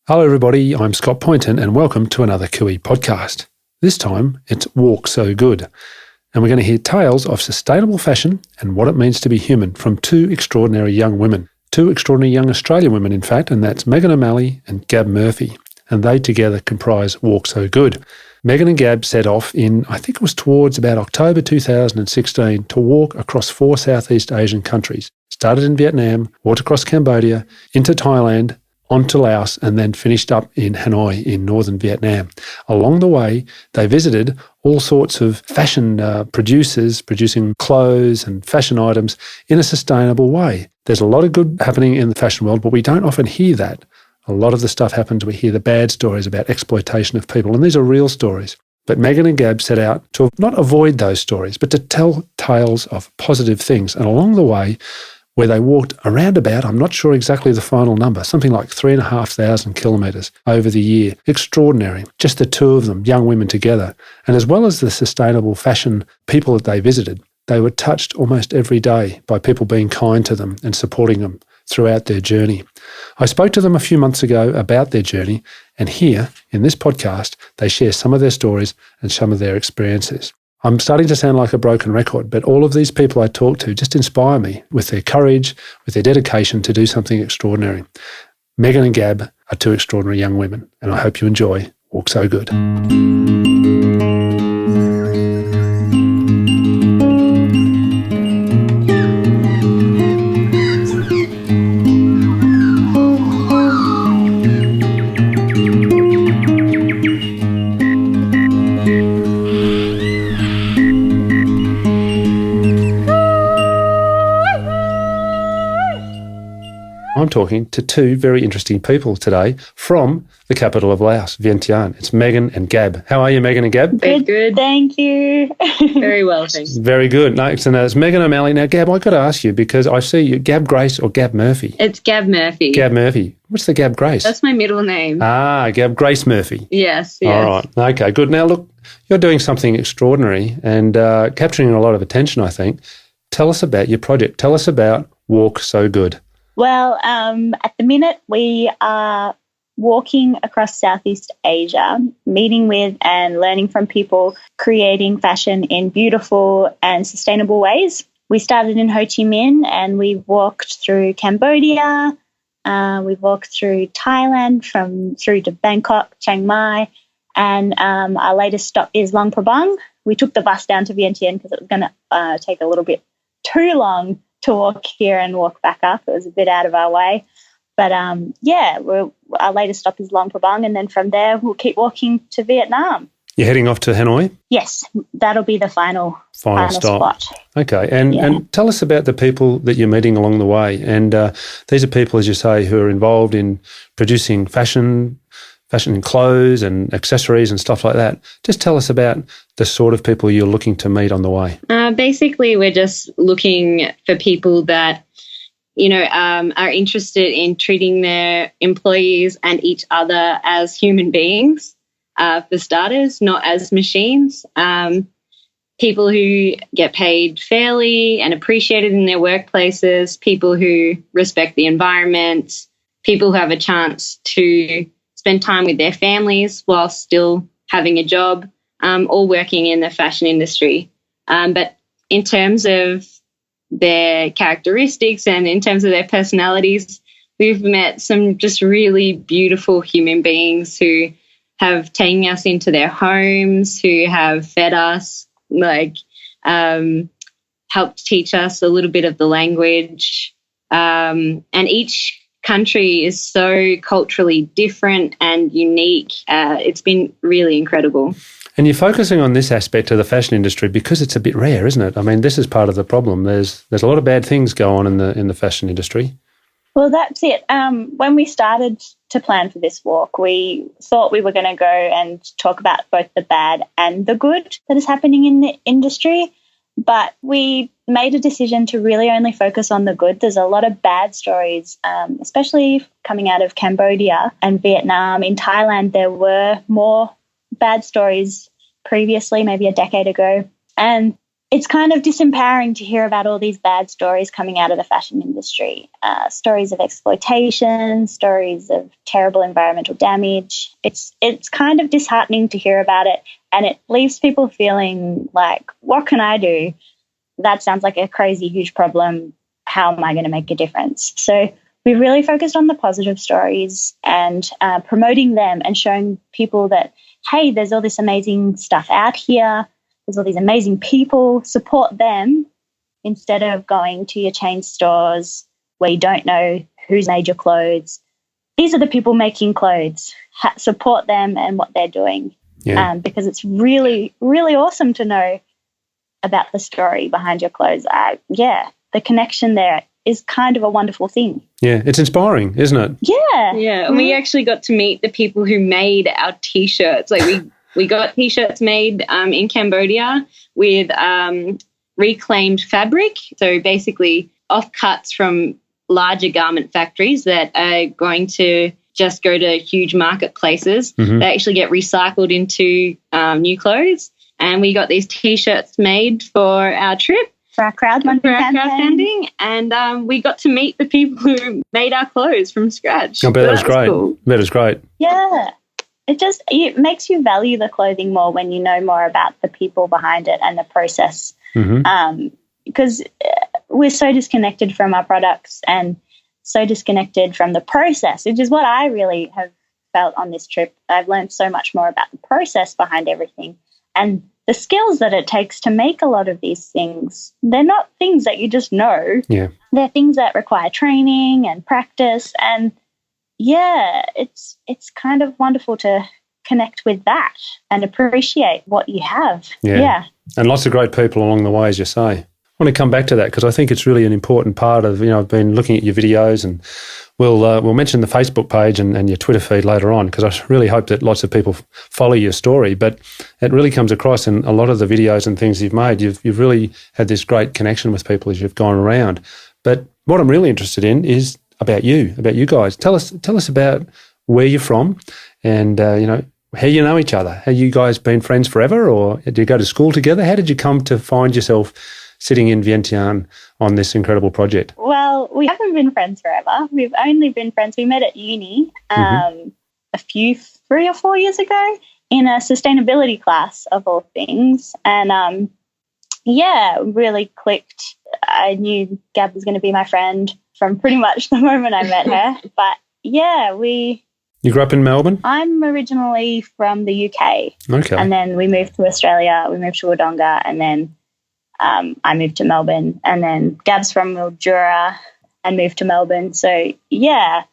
Hello everybody, I'm Scott Poynton and welcome to another Cooey podcast. This time it's Walk So Good, and we're going to hear tales of sustainable fashion and what it means to be human from two extraordinary young women. Two extraordinary young Australian women in fact, and that's Megan O'Malley and Gab Murphy, and they together comprise Walk So Good. Megan and Gab set off in, I think it was towards about October 2016, to walk across 4 Southeast Asian countries. Started in Vietnam, walked across Cambodia, into Thailand, onto Laos, and then finished up in Hanoi in northern Vietnam. Along the way, they visited all sorts of fashion producers producing clothes and fashion items in a sustainable way. There's a lot of good happening in the fashion world, but we don't often hear that. A lot of the stuff happens, we hear the bad stories about exploitation of people, and these are real stories. But Megan and Gab set out to not avoid those stories, but to tell tales of positive things. And along the way, where they walked around about, I'm not sure exactly the final number, something like 3,500 kilometres over the year. Extraordinary. Just the two of them, young women together. And as well as the sustainable fashion people that they visited, they were touched almost every day by people being kind to them and supporting them throughout their journey. I spoke to them a few months ago about their journey, and here, in this podcast, they share some of their stories and some of their experiences. I'm starting to sound like a broken record, but all of these people I talk to just inspire me with their courage, with their dedication to do something extraordinary. Megan and Gab are two extraordinary young women, and I hope you enjoy Walk So Good. I'm talking to two very interesting people today from the capital of Laos, Vientiane. It's Megan and Gab. How are you, Megan and Gab? Very good. Thank you. Very well, thanks. Very good. No, so it's Megan O'Malley. Now, Gab, I've got to ask you, because I see you, Gab Grace or Gab Murphy? It's Gab Murphy. Gab Murphy. What's the Gab Grace? That's my middle name. Ah, Gab Grace Murphy. Yes. All right. Okay, good. Now, look, you're doing something extraordinary and capturing a lot of attention, I think. Tell us about your project. Tell us about Walk So Good. Well, at the minute, we are walking across Southeast Asia, meeting with and learning from people creating fashion in beautiful and sustainable ways. We started in Ho Chi Minh and we walked through Cambodia. We've walked through Thailand through to Bangkok, Chiang Mai, and our latest stop is Luang Prabang. We took the bus down to Vientiane because it was going to take a little bit too long to walk here and walk back up. It was a bit out of our way. But our latest stop is Luang Prabang, and then from there we'll keep walking to Vietnam. You're heading off to Hanoi? Yes, that'll be the final stop. spot. Okay, and tell us about the people that you're meeting along the way. And these are people, as you say, who are involved in producing fashion and clothes and accessories and stuff like that. Just tell us about the sort of people you're looking to meet on the way. Basically, we're just looking for people that, are interested in treating their employees and each other as human beings, for starters, not as machines. People who get paid fairly and appreciated in their workplaces, people who respect the environment, people who have a chance to spend time with their families while still having a job, all working in the fashion industry. But in terms of their characteristics and in terms of their personalities, we've met some just really beautiful human beings who have taken us into their homes, who have fed us, helped teach us a little bit of the language. And each country is so culturally different and unique. It's been really incredible. And you're focusing on this aspect of the fashion industry because it's a bit rare, isn't it? I mean, this is part of the problem. There's a lot of bad things go on in the fashion industry. Well, that's it. When we started to plan for this walk, we thought we were going to go and talk about both the bad and the good that is happening in the industry. But we made a decision to really only focus on the good. There's a lot of bad stories, especially coming out of Cambodia and Vietnam. In Thailand, there were more bad stories previously, maybe a decade ago. And it's kind of disempowering to hear about all these bad stories coming out of the fashion industry, stories of exploitation, stories of terrible environmental damage. It's kind of disheartening to hear about it, and it leaves people feeling like, what can I do? That sounds like a crazy, huge problem. How am I going to make a difference? So we really focused on the positive stories and promoting them and showing people that, hey, there's all this amazing stuff out here. There's all these amazing people. Support them instead of going to your chain stores where you don't know who's made your clothes. These are the people making clothes. Support them and what they're doing. Yeah. Because it's really, really awesome to know about the story behind your clothes. The connection there is kind of a wonderful thing. Yeah, it's inspiring, isn't it? Yeah. Yeah, and we actually got to meet the people who made our T-shirts. Like we got T-shirts made in Cambodia with reclaimed fabric. So basically offcuts from larger garment factories that are going to just go to huge marketplaces. Mm-hmm. They actually get recycled into new clothes. And we got these T-shirts made for our trip. For our crowdfunding. And we got to meet the people who made our clothes from scratch. I bet that was was great. Cool. That was great. Yeah. It makes you value the clothing more when you know more about the people behind it and the process. Mm-hmm. Because we're so disconnected from our products and so disconnected from the process, which is what I really have felt on this trip. I've learned so much more about the process behind everything and the skills that it takes to make a lot of these things. They're not things that you just know. Yeah. They're things that require training and practice. And yeah, it's kind of wonderful to connect with that and appreciate what you have. Yeah. And lots of great people along the way, as you say. I want to come back to that because I think it's really an important part of, I've been looking at your videos, and we'll mention the Facebook page and your Twitter feed later on, because I really hope that lots of people follow your story. But it really comes across in a lot of the videos and things you've made. You've really had this great connection with people as you've gone around. But what I'm really interested in is about you guys. Tell us about where you're from and, how you know each other. Have you guys been friends forever, or did you go to school together? How did you come to find yourself sitting in Vientiane on this incredible project? Well, we haven't been friends forever. We've only been friends. We met at uni a few 3 or 4 years ago in a sustainability class of all things. And really clicked. I knew Gab was going to be my friend from pretty much the moment I met her. But yeah, You grew up in Melbourne? I'm originally from the UK. Okay. And then we moved to Australia. We moved to Wodonga, and then I moved to Melbourne, and then Gab's from Mildura and moved to Melbourne. So, yeah.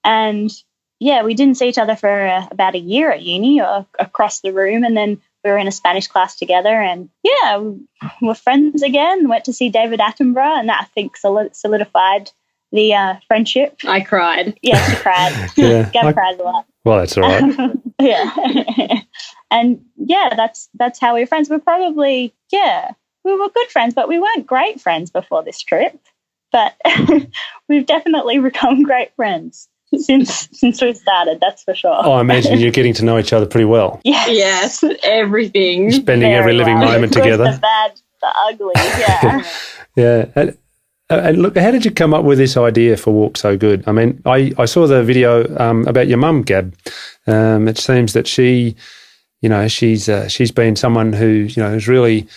And, yeah, we didn't see each other for about a year at uni or across the room, and then we were in a Spanish class together, and, yeah, we're friends again. Went to see David Attenborough, and that, I think, solidified the friendship. I cried. Yeah, she cried. Yeah. Gab cried a lot. Well, that's all right. Yeah. And, yeah, that's how we were friends. We're probably, we were good friends, but we weren't great friends before this trip. But we've definitely become great friends since we started, that's for sure. Oh, I imagine you're getting to know each other pretty well. Yes, everything. Spending every living moment the together. The bad, the ugly, yeah. Yeah. And look, how did you come up with this idea for Walk So Good? I mean, I saw the video about your mum, Gab. It seems that she, she's been someone who, is really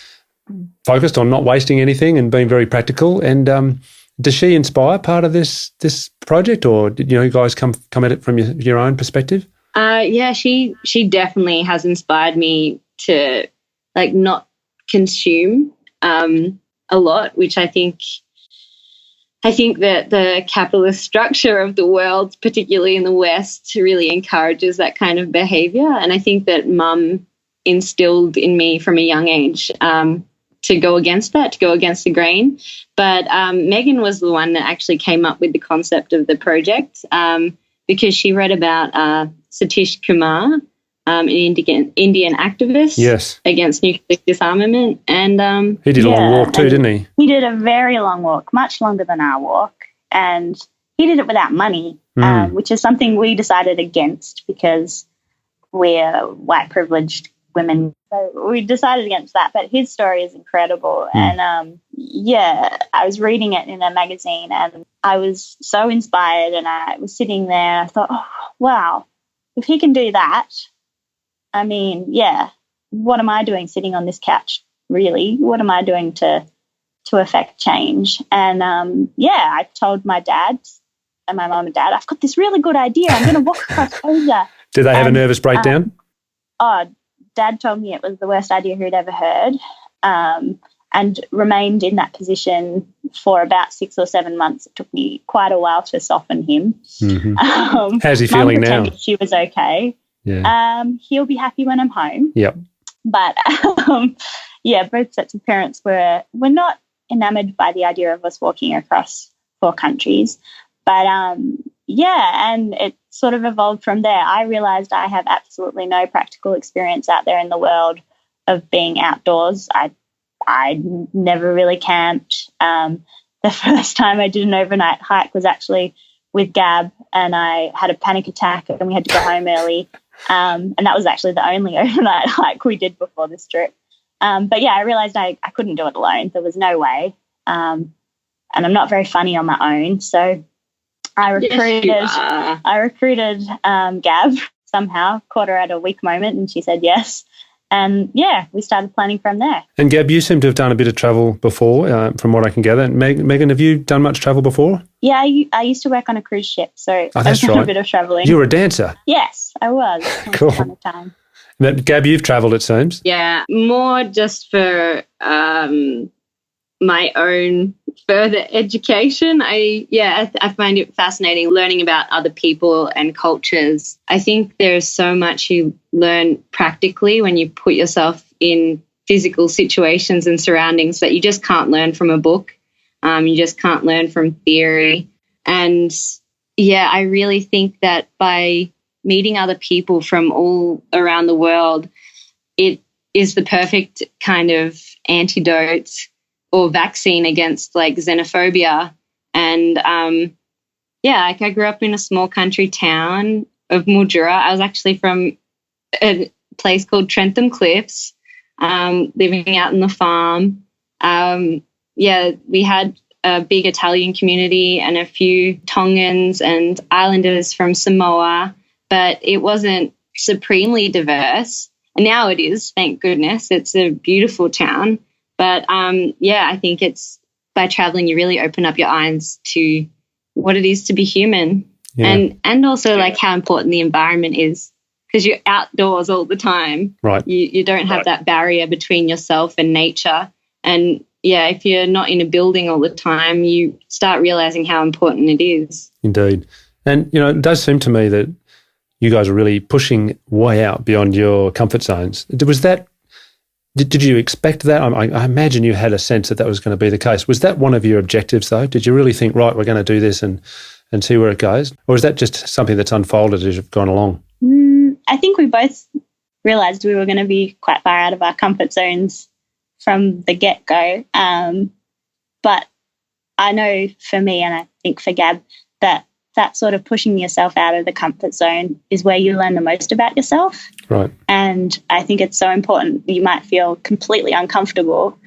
focused on not wasting anything and being very practical. And does she inspire part of this project, or did you guys come at it from your own perspective? Yeah, she definitely has inspired me to not consume a lot, which I think that the capitalist structure of the world, particularly in the West, really encourages that kind of behaviour. And I think that Mum instilled in me from a young age to go against that, to go against the grain. But Megan was the one that actually came up with the concept of the project because she read about Satish Kumar, an Indian activist against nuclear disarmament. And he did a long walk too, didn't he? He did a very long walk, much longer than our walk. And he did it without money, which is something we decided against because we're white privileged women. So we decided against that. But his story is incredible. And I was reading it in a magazine and I was so inspired, and I was sitting there and I thought, oh, wow, if he can do that, I mean, yeah, what am I doing sitting on this couch, really? What am I doing to affect change? And, I told my dad and my mum and dad, I've got this really good idea. I'm going to walk across Asia. Did they have a nervous breakdown? Dad told me it was the worst idea he'd ever heard, and remained in that position for about 6 or 7 months. It took me quite a while to soften him. Mm-hmm. How's he feeling now? She was okay. Yeah. He'll be happy when I'm home. Yep. But, both sets of parents were not enamoured by the idea of us walking across 4 countries. But, and it sort of evolved from there. I realised I have absolutely no practical experience out there in the world of being outdoors. I never really camped. The first time I did an overnight hike was actually with Gab, and I had a panic attack and we had to go home early. And that was actually the only overnight hike we did before this trip. I realised I couldn't do it alone. There was no way. And I'm not very funny on my own. So I recruited Gab somehow, caught her at a weak moment, and she said yes. And, we started planning from there. And, Gab, you seem to have done a bit of travel before, from what I can gather. Megan, have you done much travel before? Yeah, I used to work on a cruise ship, so that's I've done right. a bit of travelling. You were a dancer? Yes, I was. Cool. Fun time. Gab, you've travelled, it seems. Yeah, more just for my own further education. I find it fascinating learning about other people and cultures. I think there's so much you learn practically when you put yourself in physical situations and surroundings that you just can't learn from a book. You just can't learn from theory. And I really think that by meeting other people from all around the world, it is the perfect kind of antidote or vaccine against like xenophobia. And I grew up in a small country town of Mildura. I was actually from a place called Trentham Cliffs, living out in the farm. We had a big Italian community and a few Tongans and islanders from Samoa, but it wasn't supremely diverse. And now it is, thank goodness. It's a beautiful town. But, I think it's by traveling you really open up your eyes to what it is to be human, and also like how important the environment is, because you're outdoors all the time. Right. You don't have that barrier between yourself and nature. And, if you're not in a building all the time, you start realising how important it is. Indeed. And, it does seem to me that you guys are really pushing way out beyond your comfort zones. Did you expect that? I imagine you had a sense that was going to be the case. Was that one of your objectives, though? Did you really think, right, we're going to do this and see where it goes? Or is that just something that's unfolded as you've gone along? I think we both realised we were going to be quite far out of our comfort zones from the get-go. But I know for me, and I think for Gab, that sort of pushing yourself out of the comfort zone is where you learn the most about yourself. Right. And I think it's so important. You might feel completely uncomfortable,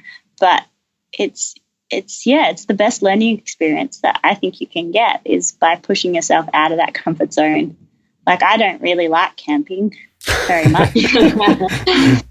but it's the best learning experience that I think you can get is by pushing yourself out of that comfort zone. Like, I don't really like camping very much.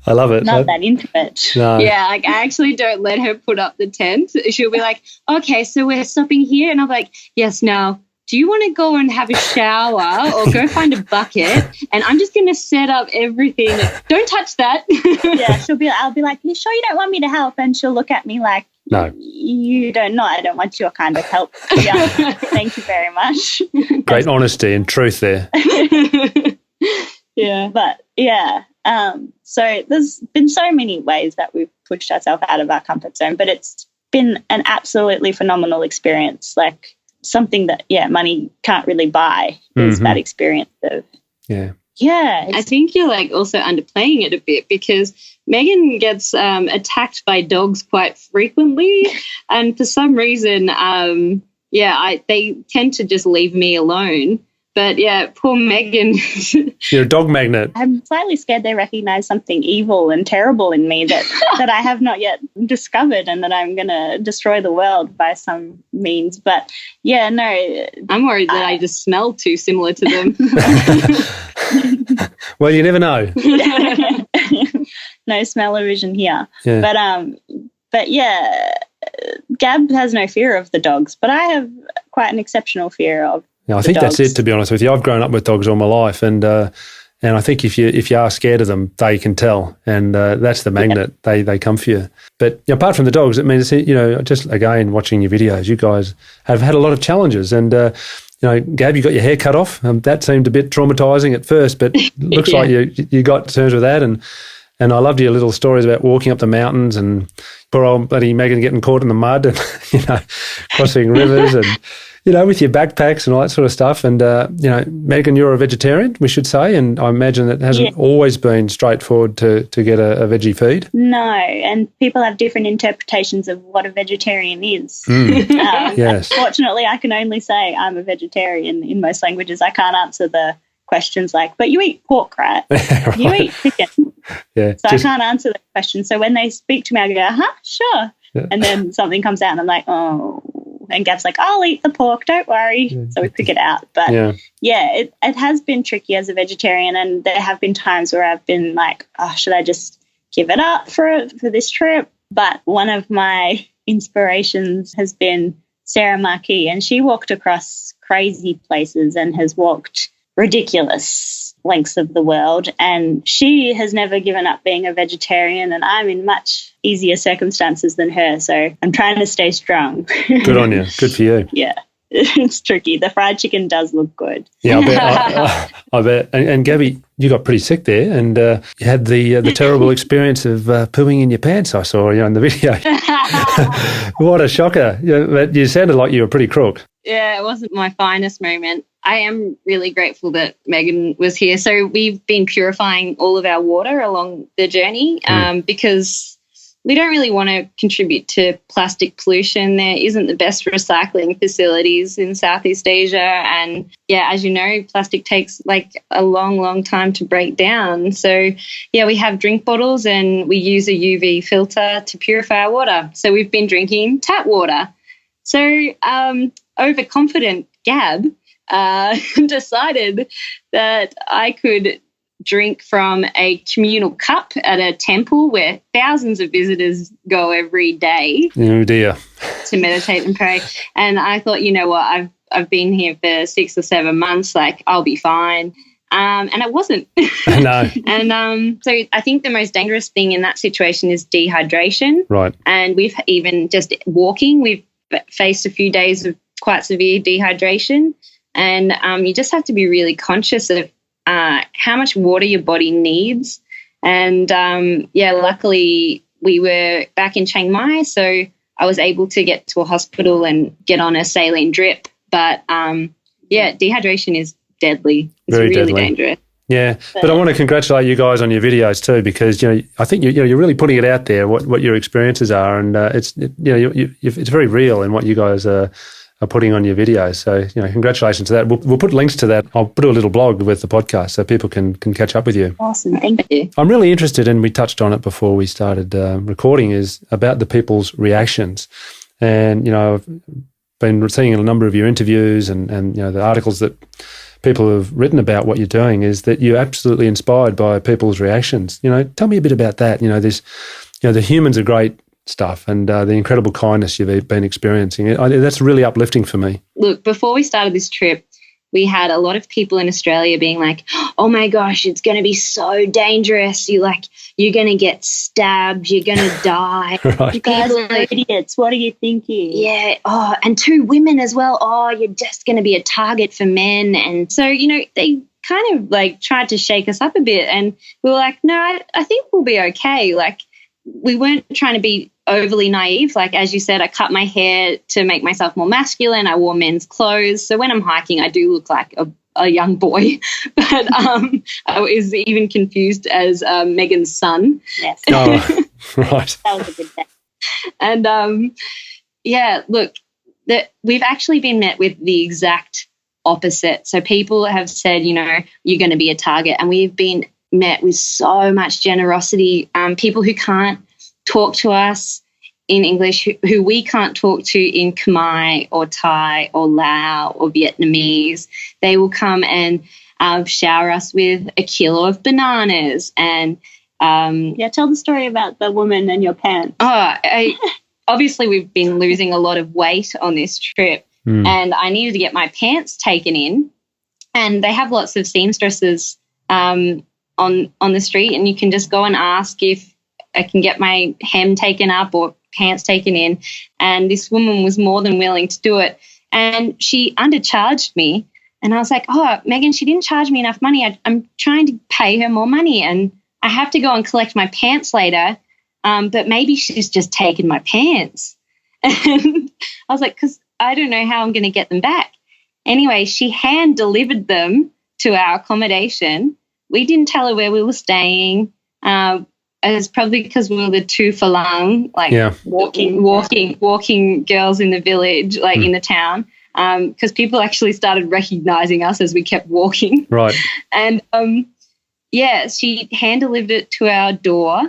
I love it. Not that into it. No. Yeah, like I actually don't let her put up the tent. She'll be like, okay, so we're stopping here. And I'm like, yes, now, do you want to go and have a shower or go find a bucket? And I'm just going to set up everything. Don't touch that. Yeah, I'll be like, you sure you don't want me to help? And she'll look at me like, no, you don't know. I don't want your kind of help. Yeah, thank you very much. Great honesty and truth there. Yeah, but so there's been so many ways that we've pushed ourselves out of our comfort zone, but it's been an absolutely phenomenal experience. Like, something that money can't really buy is that experience of I think you're like also underplaying it a bit, because Megan gets attacked by dogs quite frequently, and for some reason they tend to just leave me alone. But yeah, poor Megan. You're a dog magnet. I'm slightly scared they recognize something evil and terrible in me that I have not yet discovered, and that I'm going to destroy the world by some means. But yeah, no. I'm worried that I just smell too similar to them. Well, you never know. No smell-o-vision here. Yeah. But yeah, Gab has no fear of the dogs, but I have quite an exceptional fear of Yeah, I think dogs. that's it, to be honest with you. I've grown up with dogs all my life, and I think if you are scared of them, they can tell, and that's the magnet. Yeah. They come for you. But apart from the dogs, it means, just again watching your videos, you guys have had a lot of challenges, and Gab, you got your hair cut off. That seemed a bit traumatising at first, but looks like you got to terms with that, and I loved your little stories about walking up the mountains and poor old bloody Megan getting caught in the mud and crossing rivers and. With your backpacks and all that sort of stuff. And, Megan, you're a vegetarian, we should say, and I imagine it hasn't always been straightforward to get a veggie feed. No, and people have different interpretations of what a vegetarian is. Yes. Unfortunately, I can only say I'm a vegetarian in most languages. I can't answer the questions like, but you eat pork, right? Right. You eat chicken. Yeah. So I can't answer the question. So when they speak to me, I go, sure. Yeah. And then something comes out and I'm like, oh. And Gab's like, I'll eat the pork, don't worry. Yeah. So we pick it out. But, it has been tricky as a vegetarian, and there have been times where I've been like, should I just give it up for this trip? But one of my inspirations has been Sarah Marquis, and she walked across crazy places and has walked ridiculous lengths of the world, and she has never given up being a vegetarian, and I'm in much easier circumstances than her, so I'm trying to stay strong. Good on you. Good for you. Yeah. It's tricky. The fried chicken does look good. Yeah, I bet. I bet. And Gabby, you got pretty sick there, and you had the terrible experience of pooing in your pants. I saw in the video. What a shocker! But you sounded like you were pretty crook. Yeah, it wasn't my finest moment. I am really grateful that Megan was here. So we've been purifying all of our water along the journey because we don't really want to contribute to plastic pollution. There isn't the best recycling facilities in Southeast Asia. And, as you know, plastic takes like a long, long time to break down. So, we have drink bottles and we use a UV filter to purify our water. So we've been drinking tap water. So overconfident Gab decided that I could drink from a communal cup at a temple where thousands of visitors go every day. Oh dear. To meditate and pray. And I thought, you know what, I've been here for 6 or 7 months, like I'll be fine. And I wasn't. No. And so I think the most dangerous thing in that situation is dehydration. Right. And we've even just walking, we've faced a few days of quite severe dehydration. And you just have to be really conscious of how much water your body needs. And, luckily we were back in Chiang Mai, so I was able to get to a hospital and get on a saline drip. But, dehydration is deadly. It's very really deadly. dangerous. Yeah, but I want to congratulate you guys on your videos too, because I think you're really putting it out there what your experiences are, and it's very real in what you guys are putting on your videos. So congratulations to that. We'll put links to that. I'll put a little blog with the podcast so people can catch up with you. Awesome, thank you. I'm really interested, and we touched on it before we started recording, is about the people's reactions. And I've been seeing a number of your interviews and the articles that people have written about what you're doing, is that you're absolutely inspired by people's reactions. Tell me a bit about that. The humans are great stuff, and the incredible kindness you've been experiencing. That's really uplifting for me. Look, before we started this trip, we had a lot of people in Australia being like, oh my gosh, it's going to be so dangerous. You're going to get stabbed. You're going to die. Right. You guys are idiots. What are you thinking? Yeah. Oh, and 2 women as well. Oh, you're just going to be a target for men. And so, they kind of like tried to shake us up a bit. And we were like, no, I think we'll be okay. Like, we weren't trying to be overly naive. Like, as you said, I cut my hair to make myself more masculine. I wore men's clothes. So when I'm hiking, I do look like a young boy. But I was even confused as Megan's son. Yes. Oh, right. That was a good day. And, look, we've actually been met with the exact opposite. So people have said, you know, you're going to be a target, and we've been met with so much generosity. People who can't talk to us in English, who we can't talk to in Khmer or Thai or Lao or Vietnamese, they will come and shower us with a kilo of bananas. And tell the story about the woman and your pants. Obviously we've been losing a lot of weight on this trip, and I needed to get my pants taken in, and they have lots of seamstresses on the street, and you can just go and ask if I can get my hem taken up or pants taken in. And this woman was more than willing to do it, and she undercharged me. And I was like, Megan, she didn't charge me enough money. I'm trying to pay her more money, and I have to go and collect my pants later, but maybe she's just taken my pants. And I was like, because I don't know how I'm going to get them back. Anyway, she hand delivered them to our accommodation. We didn't tell her where we were staying. It's probably because we were the two falang, walking girls in the village, in the town, because people actually started recognizing us as we kept walking. Right. And, she hand-delivered it to our door.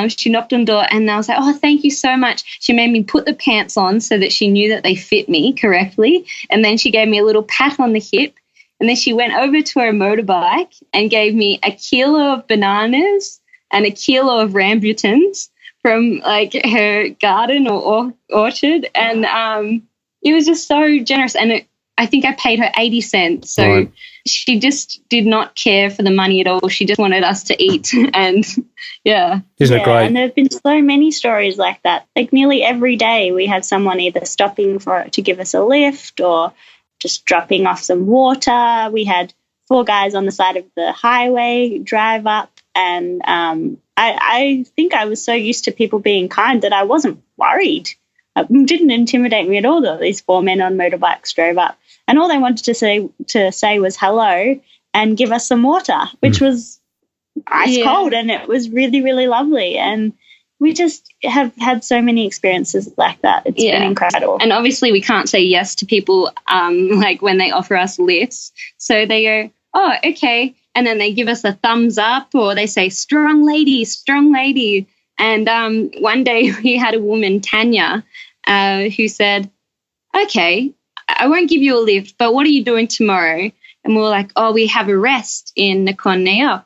She knocked on the door, and I was like, thank you so much. She made me put the pants on so that she knew that they fit me correctly, and then she gave me a little pat on the hip, and then she went over to her motorbike and gave me a kilo of bananas and a kilo of rambutans from her garden or orchard, and it was just so generous. And I think I paid her 80 cents. So right. She just did not care for the money at all. She just wanted us to eat. And Isn't it great? And there have been so many stories like that. Like nearly every day we had someone either stopping to give us a lift or just dropping off some water. We had 4 guys on the side of the highway drive up. And I think I was so used to people being kind that I wasn't worried. It didn't intimidate me at all that these 4 men on motorbikes drove up. And all they wanted to say was hello and give us some water, which was ice cold, and it was really, really lovely. And we just have had so many experiences like that. It's been incredible. And obviously we can't say yes to people when they offer us lifts. So they go, oh, okay. And then they give us a thumbs up, or they say, strong lady, strong lady. And one day we had a woman, Tanya, who said, okay, I won't give you a lift, but what are you doing tomorrow? And we were like, we have a rest in Nakhon Nayok.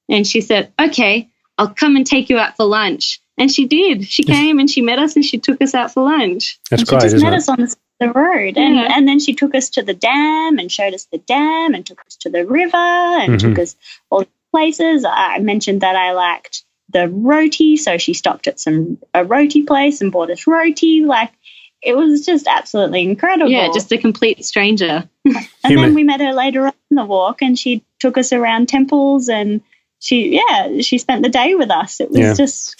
And she said, okay, I'll come and take you out for lunch. And she did. She came and she met us and she took us out for lunch. That's great, isn't it? She just met us on the road. And then she took us to the dam and showed us the dam and took us to the river and took us all the places. I mentioned that I liked the roti, so she stopped at a roti place and bought us roti. It was just absolutely incredible. Yeah, just a complete stranger. And then we met her later on the walk, and she took us around temples, and she spent the day with us. It was just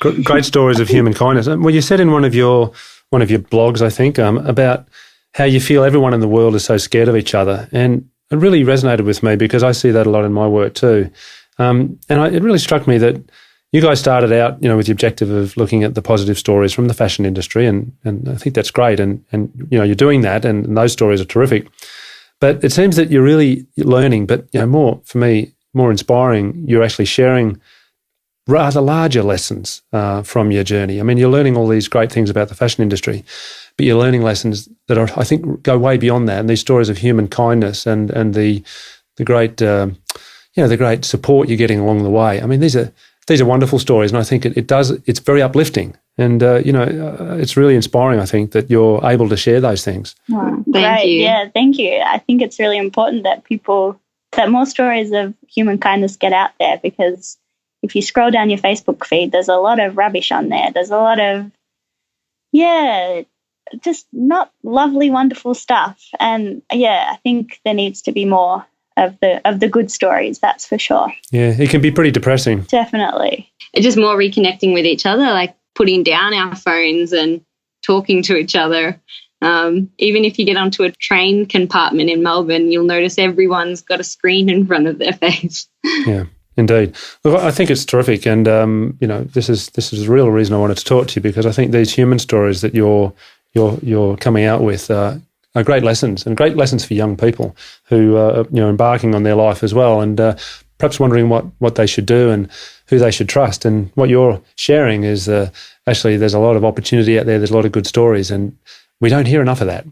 great stories of human kindness. Well, you said in one of your blogs, I think, about how you feel everyone in the world is so scared of each other, and it really resonated with me because I see that a lot in my work too. It really struck me that you guys started out, with the objective of looking at the positive stories from the fashion industry, and I think that's great. And you're doing that, and those stories are terrific. But it seems that you're really learning, but more for me, more inspiring. You're actually sharing rather larger lessons from your journey. I mean, you're learning all these great things about the fashion industry, but you're learning lessons that are, I think, go way beyond that. And these stories of human kindness and the great the great support you're getting along the way. I mean, these are wonderful stories, and I think it's very uplifting, and it's really inspiring. I think that you're able to share those things. Wow. Thank you. Yeah, thank you. I think it's really important that more stories of human kindness get out there, because if you scroll down your Facebook feed, there's a lot of rubbish on there. There's a lot of just not lovely, wonderful stuff, and I think there needs to be more of the good stories, that's for sure. Yeah, it can be pretty depressing. Definitely. It's just more reconnecting with each other, like putting down our phones and talking to each other. Even if you get onto a train compartment in Melbourne, you'll notice everyone's got a screen in front of their face. Yeah, indeed. Look, I think it's terrific, and this is the real reason I wanted to talk to you, because I think these human stories that you're coming out with are are great lessons, and great lessons for young people who are embarking on their life as well, and perhaps wondering what they should do and who they should trust. And what you're sharing is actually there's a lot of opportunity out there. There's a lot of good stories, and we don't hear enough of that.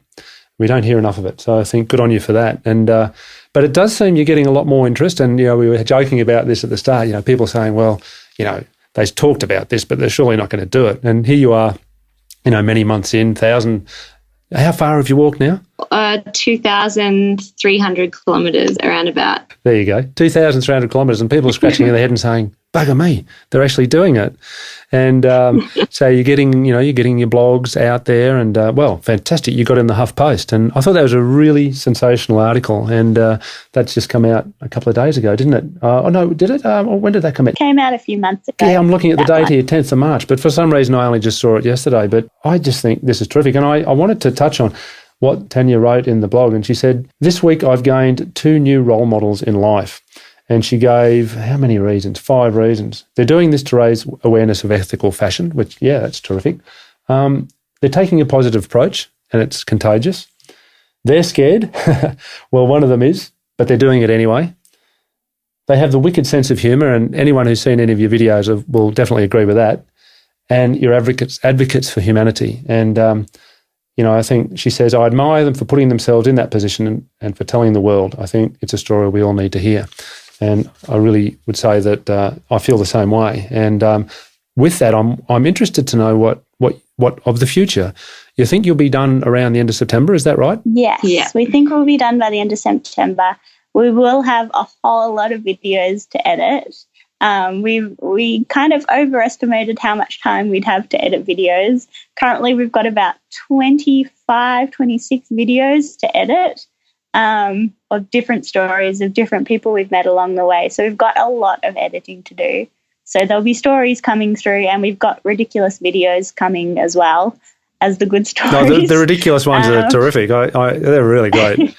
We don't hear enough of it. So I think good on you for that. And but it does seem you're getting a lot more interest. And we were joking about this at the start. People saying, well, they talked about this, but they're surely not going to do it. And here you are, many months in, 1,000. How far have you walked now? 2,300 kilometres around about. There you go, 2,300 kilometres, and people are scratching their head and saying, bugger me, they're actually doing it. And so you're getting your blogs out there, and fantastic. You got in the Huff Post, and I thought that was a really sensational article, and that's just come out a couple of days ago, didn't it? Oh no, did it? When did that come out? It came out a few months ago. Yeah, I'm looking at the date here, 10th of March, but for some reason I only just saw it yesterday. But I just think this is terrific, and I wanted to touch on what Tanya wrote in the blog, and she said, this week I've gained 2 new role models in life. And she gave how many reasons? 5 reasons. They're doing this to raise awareness of ethical fashion, which, that's terrific. They're taking a positive approach, and it's contagious. They're scared. Well, one of them is, but they're doing it anyway. They have the wicked sense of humour, and anyone who's seen any of your videos will definitely agree with that. And you're advocates for humanity. And, I think she says, I admire them for putting themselves in that position and for telling the world. I think it's a story we all need to hear. And I really would say that I feel the same way. And with that, I'm interested to know what of the future. You think you'll be done around the end of September? Is that right? Yes. Yeah. We think we'll be done by the end of September. We will have a whole lot of videos to edit. We kind of overestimated how much time we'd have to edit videos. Currently, we've got about 25, 26 videos to edit. Of different stories of different people we've met along the way. So we've got a lot of editing to do. So there'll be stories coming through, and we've got ridiculous videos coming as well as the good stories. No, the ridiculous ones are terrific. They're really great.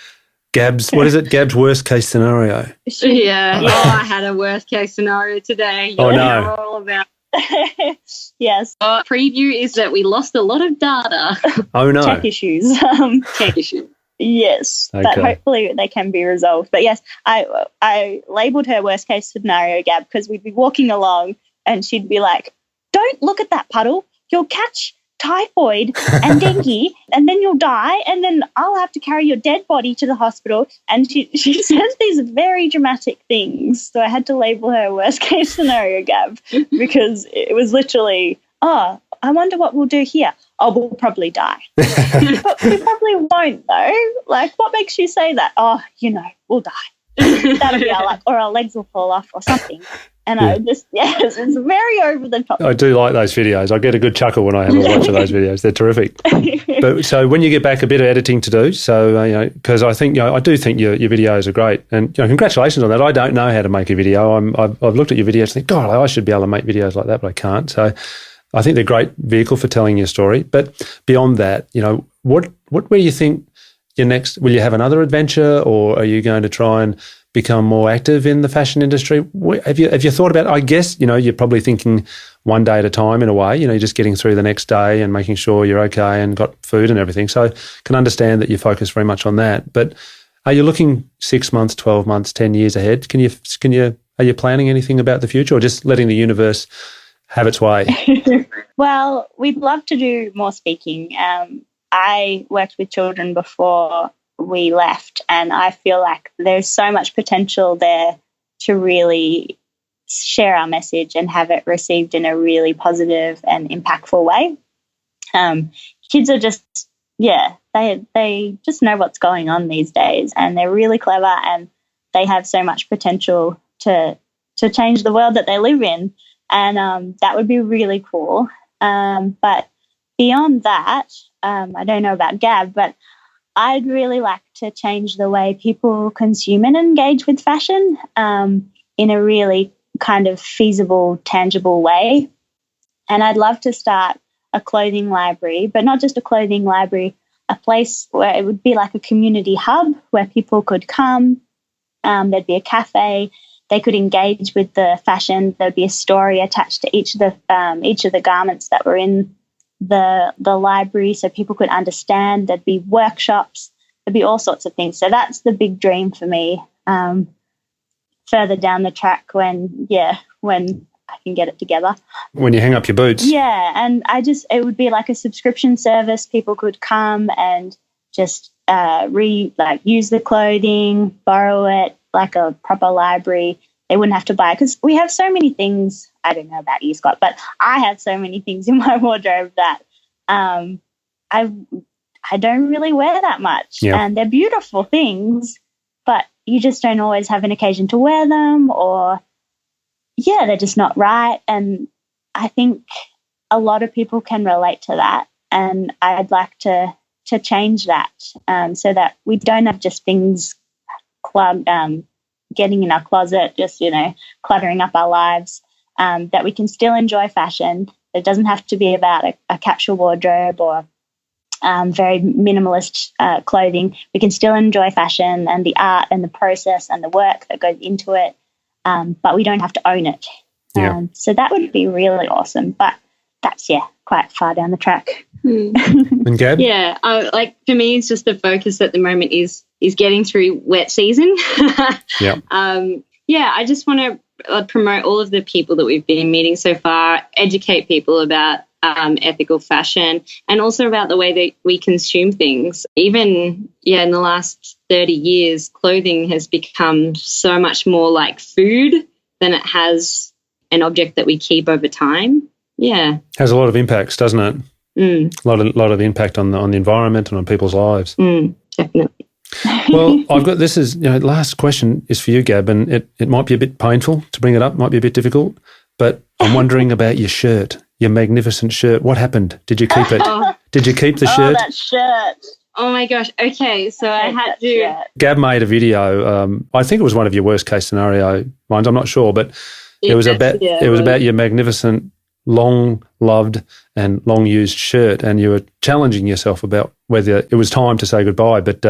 Gab's worst case scenario. Yeah. Oh, I had a worst case scenario today. Oh, no. All about. Yes. Our preview is that we lost a lot of data. Oh, no. Tech issues. Tech issues. Yes, okay. But hopefully they can be resolved. But yes, I labelled her worst case scenario, Gab, because we'd be walking along and she'd be like, don't look at that puddle. You'll catch typhoid and dengue and then you'll die, and then I'll have to carry your dead body to the hospital. And she says these very dramatic things. So I had to label her worst case scenario, Gab, because it was literally, I wonder what we'll do here. Oh, we'll probably die. But we probably won't, though. Like, what makes you say that? Oh, we'll die. That'll be our luck, or our legs will fall off or something. And it's very over the top. I do like those videos. I get a good chuckle when I have a watch of those videos. They're terrific. But so when you get back, a bit of editing to do. So, because I think, I do think your videos are great. And, congratulations on that. I don't know how to make a video. I've looked at your videos and think, God, I should be able to make videos like that, but I can't. So I think they're a great vehicle for telling your story. But beyond that, where do you think your next, will you have another adventure, or are you going to try and become more active in the fashion industry? Have you thought about, I guess, you're probably thinking one day at a time in a way, you're just getting through the next day and making sure you're okay and got food and everything. So can understand that you focus very much on that. But are you looking 6 months, 12 months, 10 years ahead? Are you planning anything about the future, or just letting the universe have its way? Well, we'd love to do more speaking. I worked with children before we left, and I feel like there's so much potential there to really share our message and have it received in a really positive and impactful way. Kids are just, they just know what's going on these days, and they're really clever, and they have so much potential to change the world that they live in. And that would be really cool. But beyond that, I don't know about Gab, but I'd really like to change the way people consume and engage with fashion in a really kind of feasible, tangible way. And I'd love to start a clothing library, but not just a clothing library, a place where it would be like a community hub where people could come. There'd be a cafe. They could engage with the fashion. There'd be a story attached to each of the garments that were in the library, so people could understand. There'd be workshops. there'd be all sorts of things. So that's the big dream for me. Further down the track when I can get it together. When you hang up your boots. Yeah, and it would be like a subscription service. People could come and just use the clothing, borrow it, like a proper library. They wouldn't have to buy it because we have so many things. I don't know about you, Scott, but I have so many things in my wardrobe that I don't really wear that much. Yeah. And they're beautiful things, but you just don't always have an occasion to wear them, or they're just not right. And I think a lot of people can relate to that, and I'd like to change that so that we don't have just things getting in our closet, just, cluttering up our lives, that we can still enjoy fashion. It doesn't have to be about a capsule wardrobe or very minimalist clothing. We can still enjoy fashion and the art and the process and the work that goes into it, but we don't have to own it. Yeah. So that would be really awesome, but that's, quite far down the track. And Gab? Yeah, for me, it's just the focus at the moment is getting through wet season. Yeah. I just want to promote all of the people that we've been meeting so far, educate people about ethical fashion, and also about the way that we consume things. Even, in the last 30 years, clothing has become so much more like food than it has an object that we keep over time. Yeah. Has a lot of impacts, doesn't it? A lot of impact on the environment and on people's lives. Definitely. Well, I've got this is last question is for you, Gab, and it might be a bit painful to bring it up, might be a bit difficult, but I'm wondering about your shirt, your magnificent shirt. What happened? Did you keep it? Did you keep the shirt? Oh, that shirt. Oh my gosh. Okay, so I had to. Shirt. Gab made a video. I think it was one of your worst case scenario ones. I'm not sure, but it was about your magnificent, long loved and long used shirt, and you were challenging yourself about whether it was time to say goodbye. But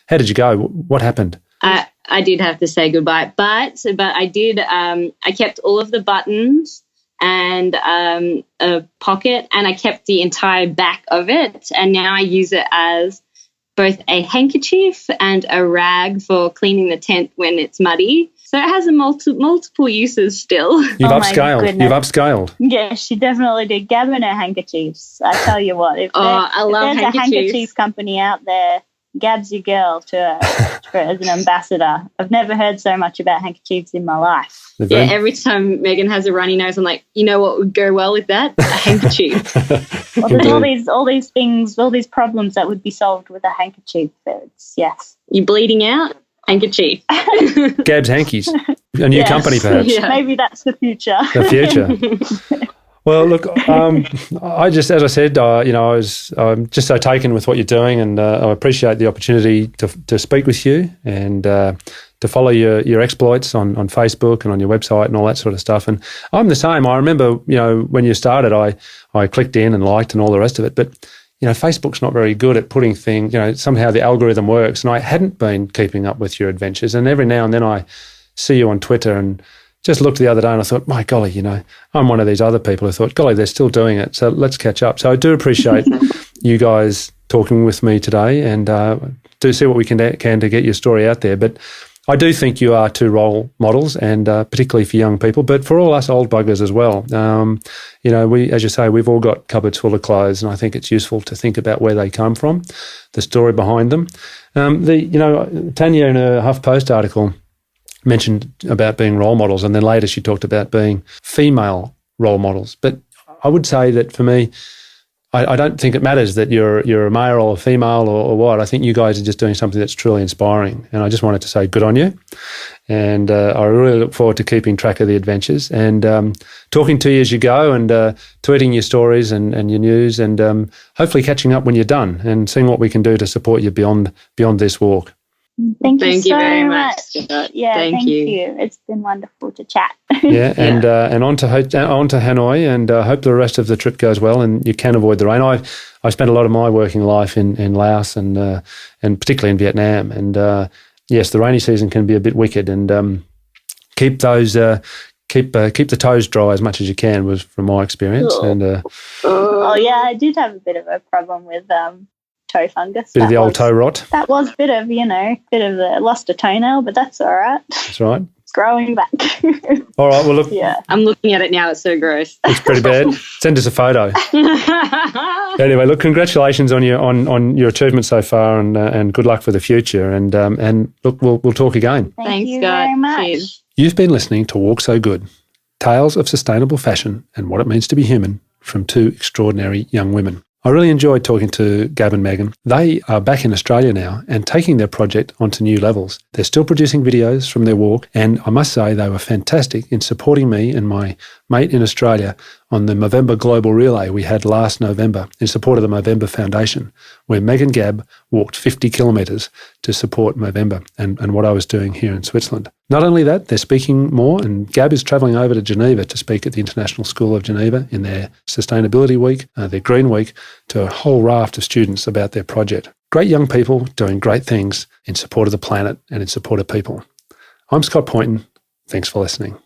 how did you go? What happened? I did have to say goodbye, but I did. I kept all of the buttons and a pocket, and I kept the entire back of it, and now I use it as both a handkerchief and a rag for cleaning the tent when it's muddy. So it has a multiple uses still. You've upscaled. Yeah, she definitely did. Gab and her handkerchiefs. I tell you what, if there's a handkerchief company out there, Gab's your girl as an ambassador. I've never heard so much about handkerchiefs in my life. Yeah, every time Megan has a runny nose, I'm like, you know what would go well with that? A handkerchief. Well, there's all these things, all these problems that would be solved with a handkerchief. Yes. You bleeding out? Handkerchief. Gab's Hankies. A new company, perhaps. Yeah. Maybe that's the future. The future. Well, look, I just, as I said, I'm just so taken with what you're doing, and I appreciate the opportunity to speak with you and to follow your exploits on Facebook and on your website and all that sort of stuff. And I'm the same. I remember, when you started, I clicked in and liked and all the rest of it, but Facebook's not very good at putting things, somehow the algorithm works, and I hadn't been keeping up with your adventures. And every now and then I see you on Twitter and just looked the other day and I thought, my golly, I'm one of these other people who thought, golly, they're still doing it. So let's catch up. So I do appreciate you guys talking with me today, and do see what we can to get your story out there. But I do think you are two role models, and particularly for young people, but for all us old buggers as well. We, as you say, we've all got cupboards full of clothes, and I think it's useful to think about where they come from, the story behind them. Tanya in her HuffPost article mentioned about being role models, and then later she talked about being female role models. But I would say that for me, I don't think it matters that you're a male or a female or what. I think you guys are just doing something that's truly inspiring, and I just wanted to say good on you. And I really look forward to keeping track of the adventures and talking to you as you go, and tweeting your stories and your news, and hopefully catching up when you're done and seeing what we can do to support you beyond this walk. Thank you so very much. Yeah, thank you. It's been wonderful to chat. Yeah, and on to Hanoi, and hope the rest of the trip goes well and you can avoid the rain. I spent a lot of my working life in Laos and particularly in Vietnam, and yes, the rainy season can be a bit wicked, and keep the toes dry as much as you can was from my experience. And I did have a bit of a problem with toe fungus. Bit of the old toe rot. That was a bit of lost a toenail, but that's all right. That's right. It's growing back. All right, well, look. Yeah. I'm looking at it now. It's so gross. It's pretty bad. Send us a photo. Anyway, look, congratulations on your achievement so far, and good luck for the future. And look, we'll talk again. Thank you Scott. very much. Cheers. You've been listening to Walk So Good, tales of sustainable fashion and what it means to be human from two extraordinary young women. I really enjoyed talking to Gab and Megan. They are back in Australia now and taking their project onto new levels. They're still producing videos from their walk, and I must say they were fantastic in supporting me and my mate in Australia on the Movember Global Relay we had last November in support of the Movember Foundation, where Meg and Gab walked 50 kilometres to support Movember and what I was doing here in Switzerland. Not only that, they're speaking more, and Gab is travelling over to Geneva to speak at the International School of Geneva in their Sustainability Week, their Green Week, to a whole raft of students about their project. Great young people doing great things in support of the planet and in support of people. I'm Scott Poynton. Thanks for listening.